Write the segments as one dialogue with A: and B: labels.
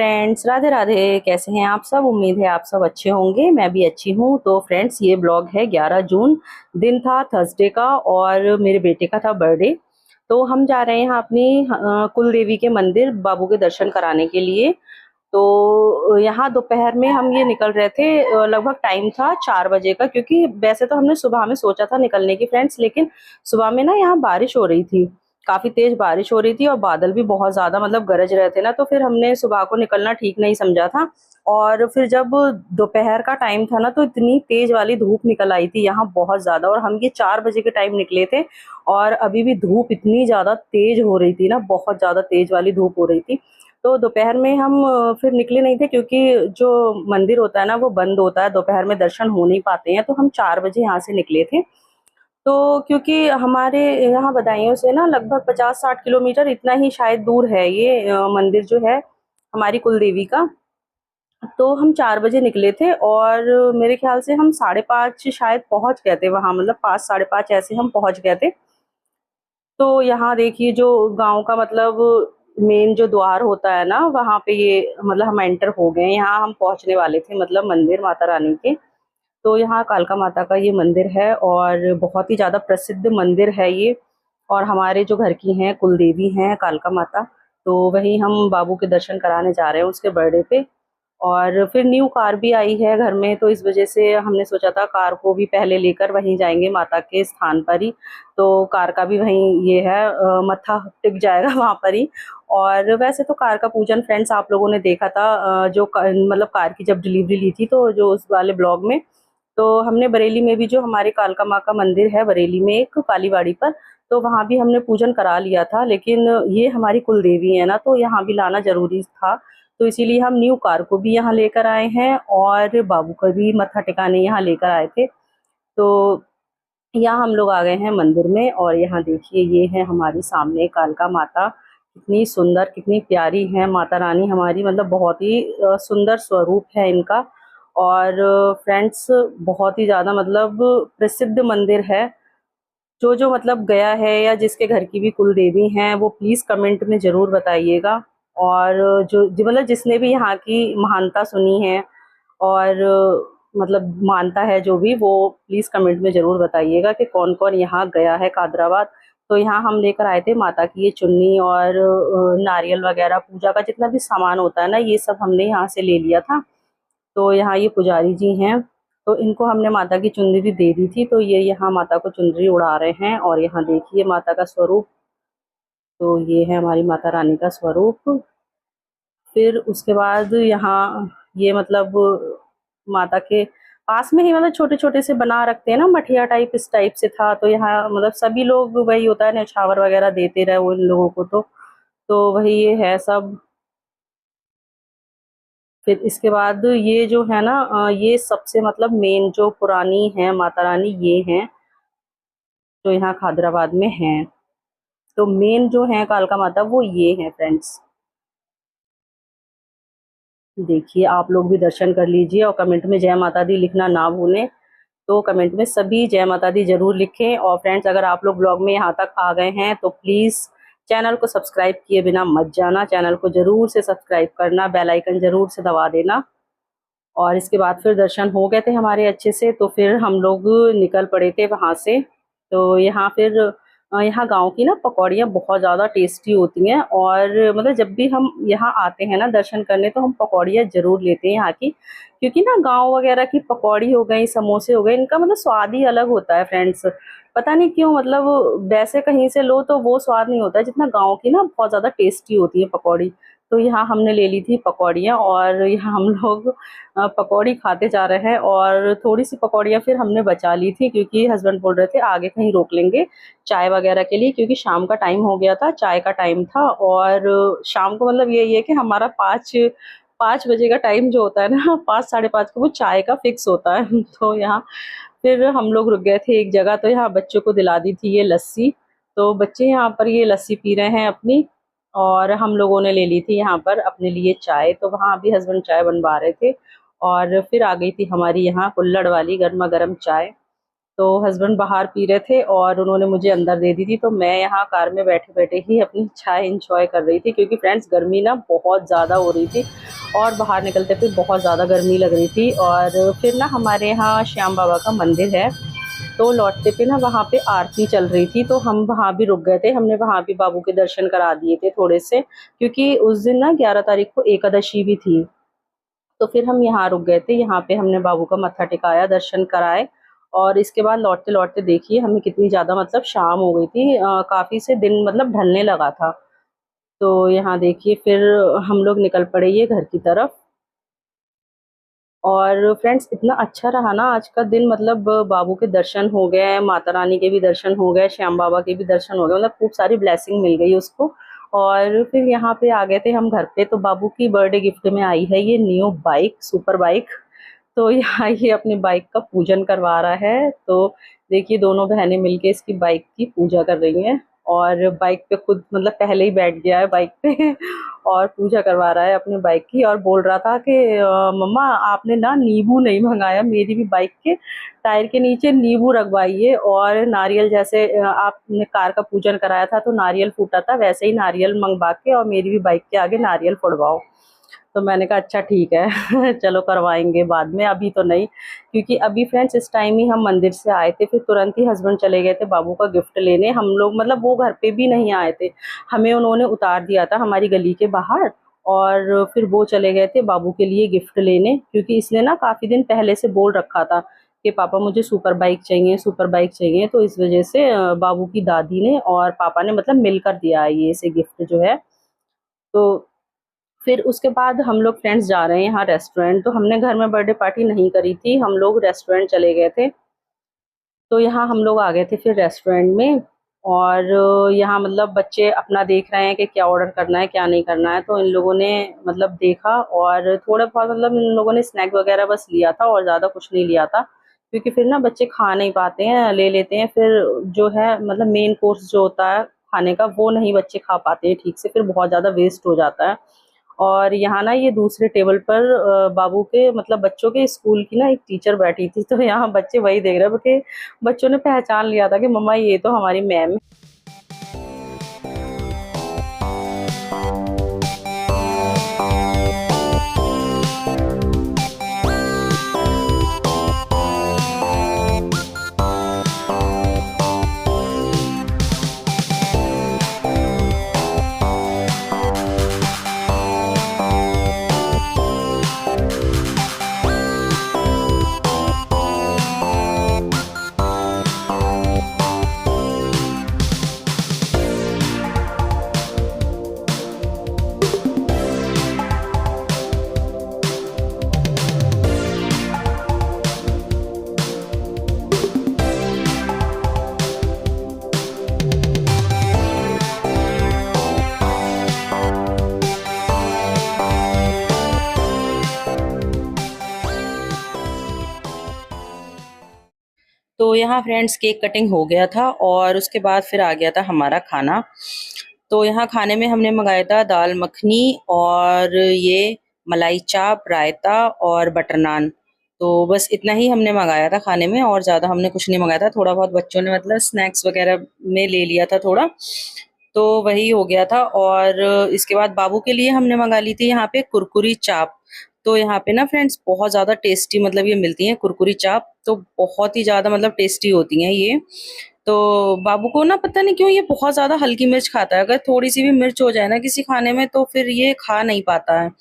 A: Friends, Radhe Radhe. कैसे हैं आप सब? उम्मीद है आप सब अच्छे होंगे। मैं भी अच्छी हूँ। तो फ्रेंड्स, ये ब्लॉग है 11 जून, दिन था थर्सडे का और मेरे बेटे का था बर्थडे। तो हम जा रहे हैं यहाँ अपनी कुल देवी के मंदिर बाबू के दर्शन कराने के लिए। तो यहाँ दोपहर में हम ये निकल रहे थे। लगभग टाइम था 4 बजे का, क्योंकि वैसे तो हमने सुबह में सोचा था निकलने की फ्रेंड्स, लेकिन सुबह में ना यहाँ बारिश हो रही थी, काफी तेज बारिश हो रही थी और बादल भी बहुत ज्यादा मतलब गरज रहे थे ना, तो फिर हमने सुबह को निकलना ठीक नहीं समझा था। और फिर जब दोपहर का टाइम था ना, तो इतनी तेज वाली धूप निकल आई थी यहाँ बहुत ज्यादा, और हम ये 4 बजे के टाइम निकले थे और अभी भी धूप इतनी ज्यादा तेज हो रही थी ना, बहुत ज्यादा तेज वाली धूप हो रही थी। तो दोपहर में हम फिर निकले नहीं थे, क्योंकि जो मंदिर होता है ना वो बंद होता है, दोपहर में दर्शन हो नहीं पाते हैं। तो हम 4 बजे यहाँ से निकले थे। तो क्योंकि हमारे यहाँ बदायूं से ना लगभग 50-60 किलोमीटर इतना ही शायद दूर है ये मंदिर जो है हमारी कुल देवी का। तो हम 4 बजे निकले थे और मेरे ख्याल से हम 5:30 शायद पहुंच गए थे वहां, मतलब 5, 5:30 ऐसे हम पहुंच गए थे। तो यहाँ देखिए, जो गांव का मतलब मेन जो द्वार होता है ना, वहां पे ये मतलब हम एंटर हो गए। यहाँ हम पहुंचने वाले थे मतलब मंदिर माता रानी के। तो यहाँ कालका माता का ये मंदिर है और बहुत ही ज़्यादा प्रसिद्ध मंदिर है ये। और हमारे जो घर की हैं कुलदेवी हैं कालका माता, तो वही हम बाबू के दर्शन कराने जा रहे हैं उसके बर्थडे पे। और फिर न्यू कार भी आई है घर में, तो इस वजह से हमने सोचा था कार को भी पहले लेकर वहीं जाएंगे माता के स्थान पर ही। तो कार का भी वहीं ये है, मत्था टिक जाएगा वहाँ पर ही। और वैसे तो कार का पूजन फ्रेंड्स आप लोगों ने देखा था, मतलब कार की जब डिलीवरी ली थी तो जो उस वाले ब्लॉग में। तो हमने बरेली में भी जो हमारे कालका माँ का मंदिर है बरेली में एक कालीबाड़ी पर, तो वहाँ भी हमने पूजन करा लिया था। लेकिन ये हमारी कुल देवी है ना, तो यहाँ भी लाना जरूरी था। तो इसीलिए हम न्यू कार को भी यहाँ लेकर आए हैं और बाबू का भी मत्था टिकाने यहाँ लेकर आए थे। तो यहाँ हम लोग आ गए हैं मंदिर में, और यहाँ देखिए ये है हमारी सामने कालका माता। कितनी सुंदर, कितनी प्यारी है माता रानी हमारी, मतलब बहुत ही सुंदर स्वरूप है इनका। और फ्रेंड्स, बहुत ही ज़्यादा मतलब प्रसिद्ध मंदिर है। जो जो मतलब गया है या जिसके घर की भी कुल देवी हैं, वो प्लीज़ कमेंट में ज़रूर बताइएगा। और मतलब जिसने भी यहाँ की महानता सुनी है और मतलब मानता है जो भी, वो प्लीज़ कमेंट में ज़रूर बताइएगा कि कौन कौन यहाँ गया है कादराबाद। तो यहाँ हम लेकर आए थे माता की ये चुन्नी और नारियल वगैरह, पूजा का जितना भी सामान होता है ना, ये सब हमने यहाँ से ले लिया था। तो यहाँ ये पुजारी जी हैं, तो इनको हमने माता की चुनरी दे दी थी, तो ये यहाँ माता को चुनरी उड़ा रहे हैं। और यहाँ देखिए माता का स्वरूप, तो ये है हमारी माता रानी का स्वरूप। फिर उसके बाद यहाँ ये मतलब माता के पास में ही मतलब छोटे छोटे से बना रखते हैं ना, मठिया टाइप, इस टाइप से था। तो यहाँ मतलब सभी लोग, वही होता है न्यौछावर वगैरह देते रहे वो इन लोगों को। तो वही ये है सब। फिर इसके बाद ये जो है ना, ये सबसे मतलब मेन जो पुरानी है माता रानी ये हैं, जो यहाँ खादराबाद में हैं। तो मेन जो है कालका माता वो ये है फ्रेंड्स। देखिए आप लोग भी दर्शन कर लीजिए और कमेंट में जय माता दी लिखना ना भूलें। तो कमेंट में सभी जय माता दी जरूर लिखें। और फ्रेंड्स, अगर आप लोग ब्लॉग में यहाँ तक आ गए हैं तो प्लीज़ चैनल को सब्सक्राइब किए बिना मत जाना, चैनल को जरूर से सब्सक्राइब करना, बेल आइकन जरूर से दबा देना। और इसके बाद फिर दर्शन हो गए थे हमारे अच्छे से, तो फिर हम लोग निकल पड़े थे वहाँ से। तो यहाँ फिर यहाँ गांव की ना पकौड़ियाँ बहुत ज़्यादा टेस्टी होती हैं, और मतलब जब भी हम यहाँ आते हैं ना दर्शन करने, तो हम पकौड़ियाँ ज़रूर लेते हैं यहाँ की। क्योंकि ना गांव वगैरह की पकौड़ी हो गई, समोसे हो गए, इनका मतलब स्वाद ही अलग होता है फ्रेंड्स। पता नहीं क्यों, मतलब वैसे कहीं से लो तो वो स्वाद नहीं होता है जितना गाँव की ना बहुत ज़्यादा टेस्टी होती है पकौड़ी। तो यहाँ हमने ले ली थी पकौड़ियाँ, और यहाँ हम लोग पकौड़ी खाते जा रहे हैं। और थोड़ी सी पकौड़ियाँ फिर हमने बचा ली थी, क्योंकि हस्बैंड बोल रहे थे आगे कहीं रोक लेंगे चाय वगैरह के लिए, क्योंकि शाम का टाइम हो गया था, चाय का टाइम था। और शाम को मतलब यही है कि हमारा 5 बजे का टाइम जो होता है ना, 5, 5:30 को वो चाय का फिक्स होता है। तो यहाँ फिर हम लोग रुक गए थे एक जगह, तो यहाँ बच्चों को दिला दी थी ये लस्सी। तो बच्चे यहाँ पर ये लस्सी पी रहे हैं अपनी, और हम लोगों ने ले ली थी यहाँ पर अपने लिए चाय। तो वहाँ अभी हस्बैंड चाय बनवा रहे थे, और फिर आ गई थी हमारी यहाँ कुल्हड़ वाली गर्मा गर्म चाय। तो हस्बैंड बाहर पी रहे थे और उन्होंने मुझे अंदर दे दी थी, तो मैं यहाँ कार में बैठे-बैठे ही अपनी चाय एन्जॉय कर रही थी, क्योंकि फ्रेंड्स गर्मी ना बहुत ज़्यादा हो रही थी और बाहर निकलते पे बहुत ज़्यादा गर्मी लग रही थी। और फिर ना हमारे यहाँ श्याम बाबा का मंदिर है, तो लौटते पे ना वहाँ पे आरती चल रही थी, तो हम वहाँ भी रुक गए थे। हमने वहाँ भी बाबू के दर्शन करा दिए थे थोड़े से, क्योंकि उस दिन ना 11 तारीख को एकादशी भी थी। तो फिर हम यहाँ रुक गए थे, यहाँ पे हमने बाबू का मत्था टिकाया, दर्शन कराए और इसके बाद लौटते-लौटते देखिए हमें कितनी ज़्यादा मतलब शाम हो गई थी, काफ़ी से दिन मतलब ढलने लगा था। तो यहाँ देखिए फिर हम लोग निकल पड़े ये घर की तरफ। और फ्रेंड्स इतना अच्छा रहा ना आज का दिन, मतलब बाबू के दर्शन हो गए, माता रानी के भी दर्शन हो गए, श्याम बाबा के भी दर्शन हो गए, मतलब खूब सारी ब्लेसिंग मिल गई उसको। और फिर यहाँ पे आ गए थे हम घर पे, तो बाबू की बर्थडे गिफ्ट में आई है ये न्यू बाइक, सुपर बाइक। तो यहाँ ये अपनी बाइक का पूजन करवा रहा है। तो देखिए दोनों बहनें मिलके इसकी बाइक की पूजा कर रही हैं और बाइक पे खुद मतलब पहले ही बैठ गया है बाइक पे और पूजा करवा रहा है अपनी बाइक की, और बोल रहा था कि मम्मा आपने ना नींबू नहीं मंगाया, मेरी भी बाइक के टायर के नीचे नींबू रखवाइए और नारियल, जैसे आपने कार का पूजन कराया था तो नारियल फूटा था, वैसे ही नारियल मंगवा के और मेरी भी बाइक के आगे नारियल फोड़वाओ। तो मैंने कहा अच्छा ठीक है चलो करवाएँगे बाद में, अभी तो नहीं। क्योंकि अभी फ्रेंड्स इस टाइम ही हम मंदिर से आए थे, फिर तुरंत ही हस्बैंड चले गए थे बाबू का गिफ्ट लेने। हम लोग मतलब वो घर पे भी नहीं आए थे, हमें उन्होंने उतार दिया था हमारी गली के बाहर और फिर वो चले गए थे बाबू के लिए गिफ्ट लेने, क्योंकि इसने ना काफ़ी दिन पहले से बोल रखा था कि पापा मुझे सुपर बाइक चाहिए, सुपर बाइक चाहिए। तो इस वज़ह से बाबू की दादी ने और पापा ने मतलब मिलकर दिया है ये इसे गिफ्ट जो है। तो फिर उसके बाद हम लोग फ्रेंड्स जा रहे हैं यहाँ रेस्टोरेंट, तो हमने घर में बर्थडे पार्टी नहीं करी थी, हम लोग रेस्टोरेंट चले गए थे। तो यहाँ हम लोग आ गए थे फिर रेस्टोरेंट में और यहाँ मतलब बच्चे अपना देख रहे हैं कि क्या ऑर्डर करना है, क्या नहीं करना है। तो इन लोगों ने मतलब देखा और थोड़ा बहुत मतलब इन लोगों ने स्नैक वगैरह बस लिया था और ज़्यादा कुछ नहीं लिया था, क्योंकि फिर ना बच्चे खा नहीं पाते हैं, ले लेते हैं फिर जो है मतलब मेन कोर्स जो होता है खाने का वो नहीं बच्चे खा पाते हैं ठीक से, फिर बहुत ज़्यादा वेस्ट हो जाता है। और यहाँ ना ये दूसरे टेबल पर बाबू के मतलब बच्चों के स्कूल की ना एक टीचर बैठी थी, तो यहाँ बच्चे वही देख रहे हैं कि बच्चों ने पहचान लिया था कि मम्मा ये तो हमारी मैम है। तो यहाँ फ्रेंड्स केक कटिंग हो गया था और उसके बाद फिर आ गया था हमारा खाना। तो यहाँ खाने में हमने मंगाया था दाल मखनी और ये मलाई चाप, रायता और बटर नान। तो बस इतना ही हमने मंगाया था खाने में, और ज़्यादा हमने कुछ नहीं मंगाया था। थोड़ा बहुत बच्चों ने मतलब स्नैक्स वगैरह में ले लिया था थोड़ा, तो वही हो गया था। और इसके बाद बाबू के लिए हमने मंगा ली थी यहाँ पे कुरकुरी चाप। तो यहाँ पे ना फ्रेंड्स बहुत ज़्यादा टेस्टी मतलब ये मिलती हैं कुरकुरी चाप, तो बहुत ही ज़्यादा मतलब टेस्टी होती हैं ये। तो बाबू को ना पता नहीं क्यों ये बहुत ज़्यादा हल्की मिर्च खाता है, अगर थोड़ी सी भी मिर्च हो जाए ना किसी खाने में तो फिर ये खा नहीं पाता है।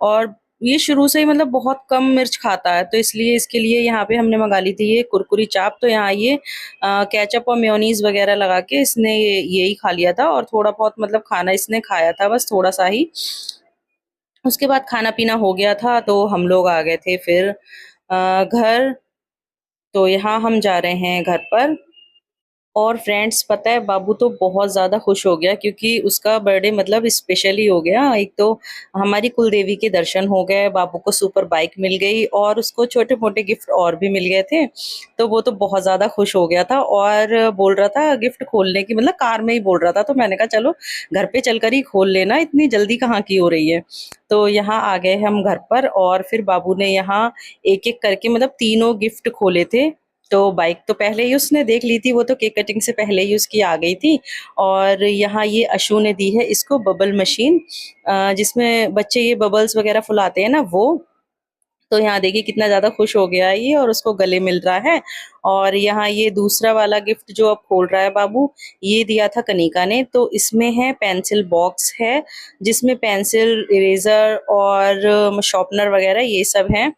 A: और ये शुरू से ही मतलब बहुत कम मिर्च खाता है, तो इसलिए इसके लिए यहाँ पे हमने मंगा ली थी ये कुरकुरी चाप। तो यहाँ ये केचप और मेयोनीज वगैरह लगा के इसने यही खा लिया था, और थोड़ा बहुत मतलब खाना इसने खाया था बस थोड़ा सा ही। उसके बाद खाना पीना हो गया था तो हम लोग आ गए थे फिर घर। तो यहाँ हम जा रहे हैं घर पर। और फ्रेंड्स पता है बाबू तो बहुत ज़्यादा खुश हो गया, क्योंकि उसका बर्थडे मतलब स्पेशल ही हो गया। एक तो हमारी कुल देवी के दर्शन हो गए, बाबू को सुपर बाइक मिल गई और उसको छोटे मोटे गिफ्ट और भी मिल गए थे। तो वो तो बहुत ज़्यादा खुश हो गया था और बोल रहा था गिफ्ट खोलने की, मतलब कार में ही बोल रहा था। तो मैंने कहा चलो घर पे चलकर ही खोल लेना, इतनी जल्दी कहाँ की हो रही है। तो यहाँ आ गए हम घर पर और फिर बाबू ने यहाँ एक एक करके मतलब तीनों गिफ्ट खोले थे। तो बाइक तो पहले ही उसने देख ली थी, वो तो केक कटिंग से पहले ही उसकी आ गई थी। और यहाँ ये अशु ने दी है इसको बबल मशीन, जिसमें बच्चे ये बबल्स वगैरह फुलाते हैं ना वो। तो यहाँ देखिए कितना ज़्यादा खुश हो गया है ये, और उसको गले मिल रहा है। और यहाँ ये दूसरा वाला गिफ्ट जो अब खोल रहा है बाबू, ये दिया था कनिका ने। तो इसमें है पेंसिल बॉक्स है, जिसमें पेंसिल, इरेजर और शार्पनर वगैरह ये सब हैं।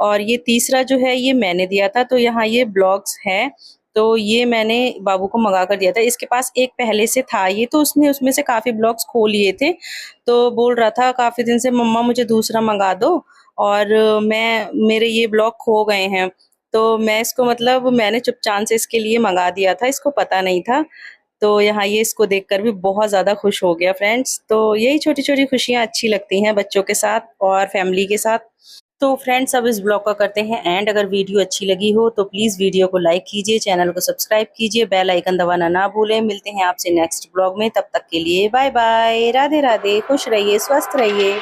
A: और ये तीसरा जो है ये मैंने दिया था। तो यहाँ ये ब्लॉक्स है, तो ये मैंने बाबू को मंगा कर दिया था। इसके पास एक पहले से था ये, तो उसने उसमें से काफ़ी ब्लॉक्स खो लिए थे। तो बोल रहा था काफ़ी दिन से, मम्मा मुझे दूसरा मंगा दो, और मेरे ये ब्लॉक खो गए हैं। तो मैं इसको, मतलब मैंने चुपचान से इसके लिए मंगा दिया था, इसको पता नहीं था। तो यहाँ ये इसको देखकर भी बहुत ज़्यादा खुश हो गया फ्रेंड्स। तो यही छोटी-छोटी खुशियाँ अच्छी लगती हैं बच्चों के साथ और फैमिली के साथ। तो फ्रेंड्स अब इस ब्लॉग का करते हैं एंड। अगर वीडियो अच्छी लगी हो तो प्लीज़ वीडियो को लाइक कीजिए, चैनल को सब्सक्राइब कीजिए, बेल आइकन दबाना ना भूलें। मिलते हैं आपसे नेक्स्ट ब्लॉग में, तब तक के लिए बाय बाय, राधे राधे, खुश रहिए, स्वस्थ रहिए।